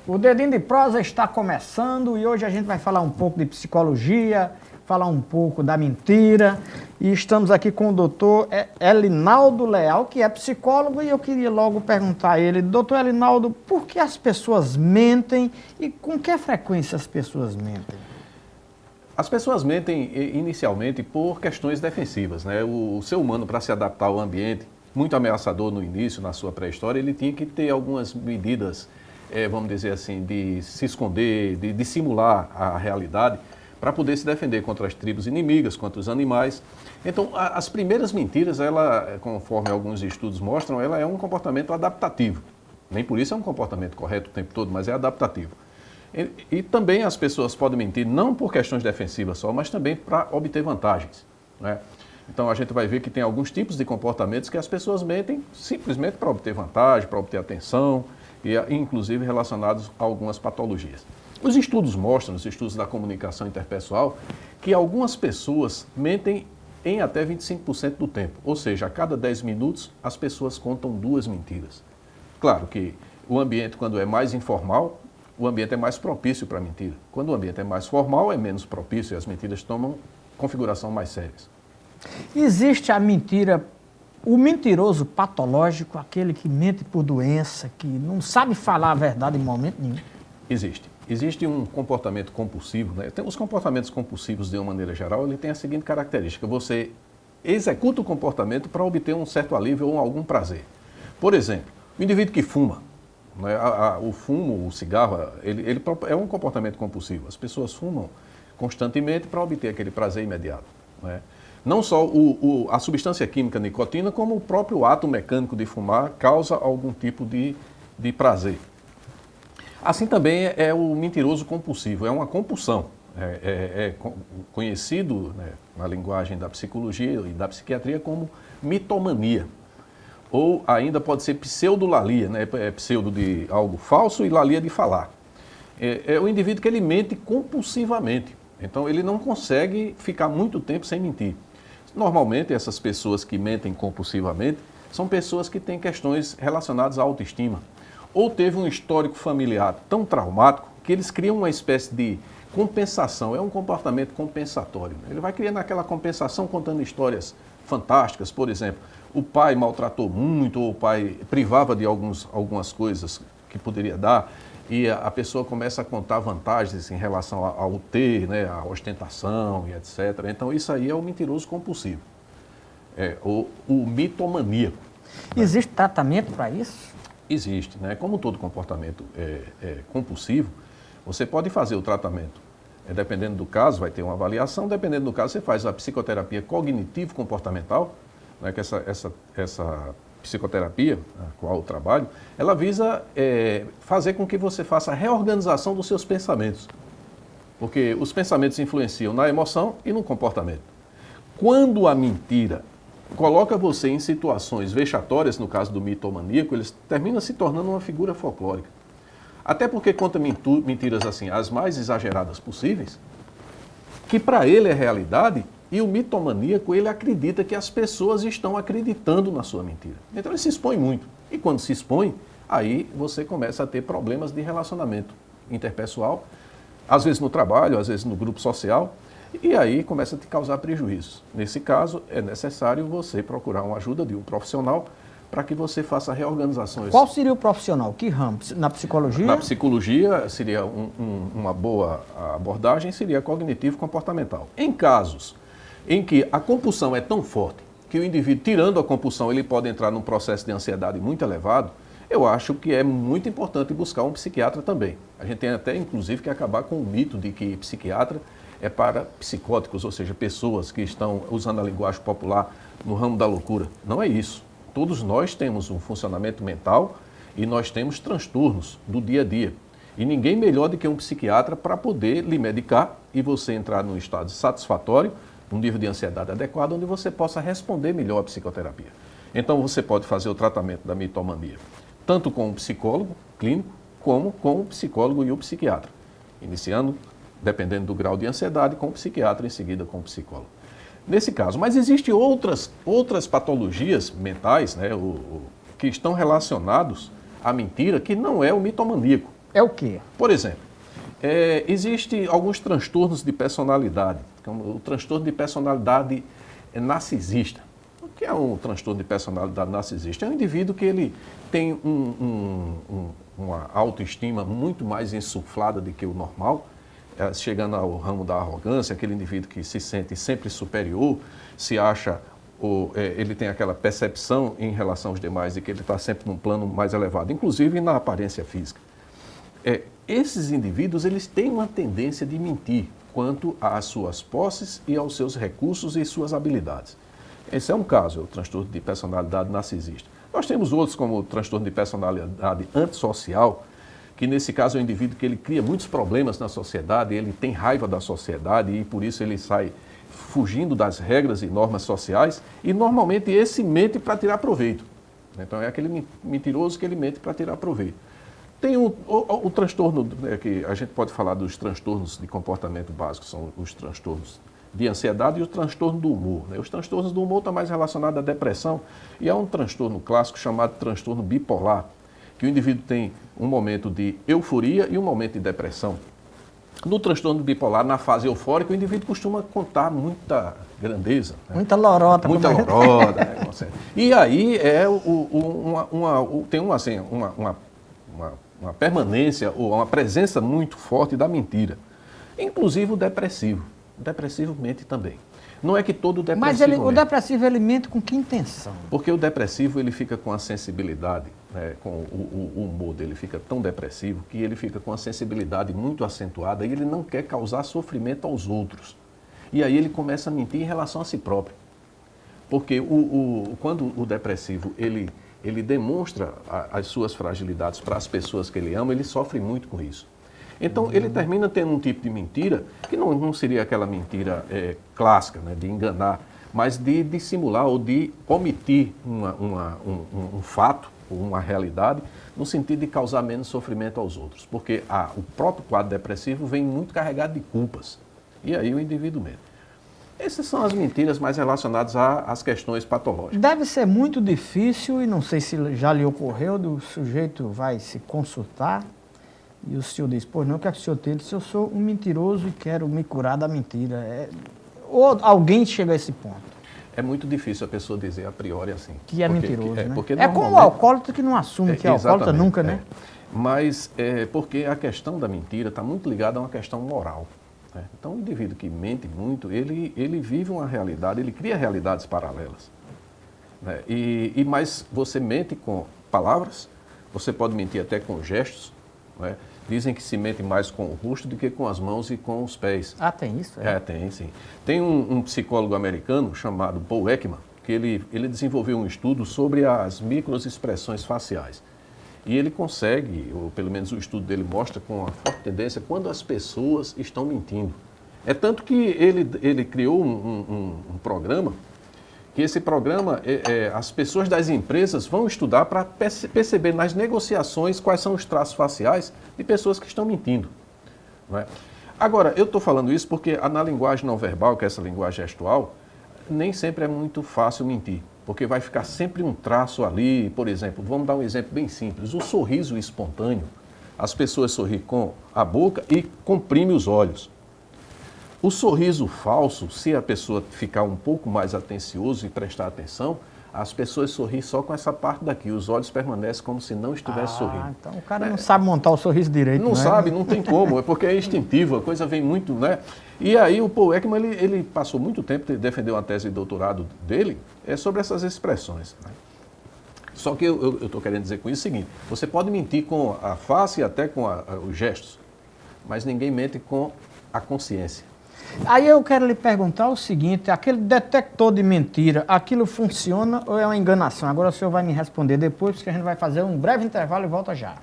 O Dedinho de Prosa está começando e hoje a gente vai falar um pouco de psicologia, falar um pouco da mentira. E estamos aqui com o doutor Elinaldo Leal, que é psicólogo, e eu queria logo perguntar a ele, doutor Elinaldo, por que as pessoas mentem e com que frequência as pessoas mentem? As pessoas mentem inicialmente por questões defensivas, né? O ser humano, para se adaptar ao ambiente, muito ameaçador no início, na sua pré-história, ele tinha que ter algumas medidas, vamos dizer assim, de se esconder, de simular a realidade, para poder se defender contra as tribos inimigas, contra os animais. Então, as primeiras mentiras, ela, conforme alguns estudos mostram, ela é um comportamento adaptativo. Nem por isso é um comportamento correto o tempo todo, mas é adaptativo. E também as pessoas podem mentir, não por questões defensivas só, mas também para obter vantagens, né? Então, a gente vai ver que tem alguns tipos de comportamentos que as pessoas mentem simplesmente para obter vantagem, para obter atenção, e inclusive relacionados a algumas patologias. Os estudos mostram, os estudos da comunicação interpessoal, que algumas pessoas mentem em até 25% do tempo. Ou seja, a cada 10 minutos, as pessoas contam 2 mentiras. Claro que o ambiente, quando é mais informal, o ambiente é mais propício para a mentira. Quando o ambiente é mais formal, é menos propício e as mentiras tomam configuração mais sérias. Existe a mentira, o mentiroso patológico, aquele que mente por doença, que não sabe falar a verdade em momento nenhum? Existe. Existe um comportamento compulsivo, né? Os comportamentos compulsivos, de uma maneira geral, ele tem a seguinte característica: você executa o comportamento para obter um certo alívio ou algum prazer. Por exemplo, o indivíduo que fuma, né? O fumo, o cigarro, ele é um comportamento compulsivo. As pessoas fumam constantemente para obter aquele prazer imediato, né? Não só a substância química nicotina, como o próprio ato mecânico de fumar causa algum tipo de prazer. Assim também é o mentiroso compulsivo, é uma compulsão. É conhecido, né, na linguagem da psicologia e da psiquiatria como mitomania. Ou ainda pode ser pseudolalia, né, pseudo de algo falso e lalia de falar. É o indivíduo que ele mente compulsivamente, então ele não consegue ficar muito tempo sem mentir. Normalmente essas pessoas que mentem compulsivamente são pessoas que têm questões relacionadas à autoestima, ou teve um histórico familiar tão traumático que eles criam uma espécie de compensação, é um comportamento compensatório. Ele vai criando aquela compensação contando histórias fantásticas. Por exemplo, o pai maltratou muito, ou o pai privava de algumas coisas que poderia dar, e a pessoa começa a contar vantagens em relação ao ter, né, a ostentação e etc. Então isso aí é o mentiroso compulsivo, o mitomaníaco. Existe tratamento para isso? Existe, né? Como todo comportamento compulsivo, você pode fazer o tratamento. Dependendo do caso, vai ter uma avaliação, dependendo do caso, você faz a psicoterapia cognitivo-comportamental, né? Que essa psicoterapia, a qual eu trabalho, ela visa fazer com que você faça a reorganização dos seus pensamentos. Porque os pensamentos influenciam na emoção e no comportamento. Quando a mentira coloca você em situações vexatórias, no caso do mitomaníaco, ele termina se tornando uma figura folclórica. Até porque conta mentiras assim, as mais exageradas possíveis, que para ele é realidade, e o mitomaníaco, ele acredita que as pessoas estão acreditando na sua mentira. Então ele se expõe muito. E quando se expõe, aí você começa a ter problemas de relacionamento interpessoal, às vezes no trabalho, às vezes no grupo social, e aí começa a te causar prejuízos. Nesse caso, é necessário você procurar uma ajuda de um profissional para que você faça a reorganização. Qual seria o profissional? Que ramo? Na psicologia? Na psicologia, seria uma boa abordagem, seria cognitivo-comportamental. Em casos em que a compulsão é tão forte que o indivíduo, tirando a compulsão, ele pode entrar num processo de ansiedade muito elevado, eu acho que é muito importante buscar um psiquiatra também. A gente tem até, inclusive, que acabar com o mito de que psiquiatra é para psicóticos, ou seja, pessoas que estão usando a linguagem popular no ramo da loucura. Não é isso. Todos nós temos um funcionamento mental e nós temos transtornos do dia a dia. E ninguém melhor do que um psiquiatra para poder lhe medicar e você entrar num estado satisfatório, num nível de ansiedade adequado, onde você possa responder melhor à psicoterapia. Então você pode fazer o tratamento da mitomania, tanto com o psicólogo clínico, como com o psicólogo e o psiquiatra. Iniciando, dependendo do grau de ansiedade, com o psiquiatra, em seguida com o psicólogo. Nesse caso, mas existem outras patologias mentais, né, que estão relacionados à mentira, que não é o mitomaníaco. É o quê? Por exemplo, existem alguns transtornos de personalidade, como o transtorno de personalidade narcisista. O que é um transtorno de personalidade narcisista? É um indivíduo que ele tem uma autoestima muito mais insuflada do que o normal, chegando ao ramo da arrogância, aquele indivíduo que se sente sempre superior, se acha, ele tem aquela percepção em relação aos demais de que ele está sempre num plano mais elevado, inclusive na aparência física. Esses indivíduos, eles têm uma tendência de mentir quanto às suas posses e aos seus recursos e suas habilidades. Esse é um caso, o transtorno de personalidade narcisista. Nós temos outros, como o transtorno de personalidade antissocial, que nesse caso é um indivíduo que ele cria muitos problemas na sociedade, ele tem raiva da sociedade e por isso ele sai fugindo das regras e normas sociais e normalmente esse mente para tirar proveito. Então é aquele mentiroso que ele mente para tirar proveito. Tem o transtorno, que a gente pode falar dos transtornos de comportamento básico, são os transtornos de ansiedade e o transtorno do humor. Os transtornos do humor estão mais relacionados à depressão e há um transtorno clássico chamado transtorno bipolar, que o indivíduo tem um momento de euforia e um momento de depressão. No transtorno bipolar, na fase eufórica, o indivíduo costuma contar muita grandeza. Muita lorota. Muita lorota. E aí tem uma permanência ou uma presença muito forte da mentira. Inclusive o depressivo. O depressivo mente também. Não é que todo depressivo Mas o depressivo, ele mente com que intenção? Porque o depressivo, ele fica com a sensibilidade, com o humor dele fica tão depressivo que ele fica com a sensibilidade muito acentuada e ele não quer causar sofrimento aos outros. E aí ele começa a mentir em relação a si próprio. Porque quando o depressivo, ele demonstra as suas fragilidades para as pessoas que ele ama, ele sofre muito com isso. Então, ele termina tendo um tipo de mentira, que não seria aquela mentira clássica, de enganar, mas de dissimular ou de omitir um fato, ou uma realidade, no sentido de causar menos sofrimento aos outros. Porque o próprio quadro depressivo vem muito carregado de culpas. E aí o indivíduo mente. Essas são as mentiras mais relacionadas às questões patológicas. Deve ser muito difícil, e não sei se já lhe ocorreu, o sujeito vai se consultar e o senhor diz, pô, não, o que é que o senhor tem? Ele disse, eu sou um mentiroso e quero me curar da mentira. Ou alguém chega a esse ponto? É muito difícil a pessoa dizer a priori assim. Que é mentiroso, né? Porque é como o alcoólatra que não assume que é alcoólatra nunca, né? Mas porque a questão da mentira está muito ligada a uma questão moral. Então, o indivíduo que mente muito, ele vive uma realidade, ele cria realidades paralelas. Mas você mente com palavras, você pode mentir até com gestos. Dizem que se mente mais com o rosto do que com as mãos e com os pés. Ah, tem isso? Tem, sim. Tem um psicólogo americano chamado Paul Ekman, que ele desenvolveu um estudo sobre as microexpressões faciais. E ele consegue, ou pelo menos o estudo dele mostra com uma forte tendência, quando as pessoas estão mentindo. É tanto que ele criou um programa, que esse programa, as pessoas das empresas vão estudar para perceber nas negociações quais são os traços faciais de pessoas que estão mentindo. Agora, eu estou falando isso porque na linguagem não verbal, que é essa linguagem gestual, nem sempre é muito fácil mentir. Porque vai ficar sempre um traço ali, por exemplo, vamos dar um exemplo bem simples, o sorriso espontâneo, as pessoas sorriem com a boca e comprimem os olhos. O sorriso falso, se a pessoa ficar um pouco mais atencioso e prestar atenção, as pessoas sorriem só com essa parte daqui, os olhos permanecem como se não estivesse sorrindo. Então o cara não sabe montar o sorriso direito, não sabe, não tem como, é porque é instintivo, a coisa vem muito, E aí o Paul Ekman, ele passou muito tempo, defendeu uma tese de doutorado dele, sobre essas expressões. Só que eu estou querendo dizer com isso o seguinte, você pode mentir com a face e até com os gestos, mas ninguém mente com a consciência. Aí eu quero lhe perguntar o seguinte, aquele detector de mentira, aquilo funciona ou é uma enganação? Agora o senhor vai me responder depois, porque a gente vai fazer um breve intervalo e volta já.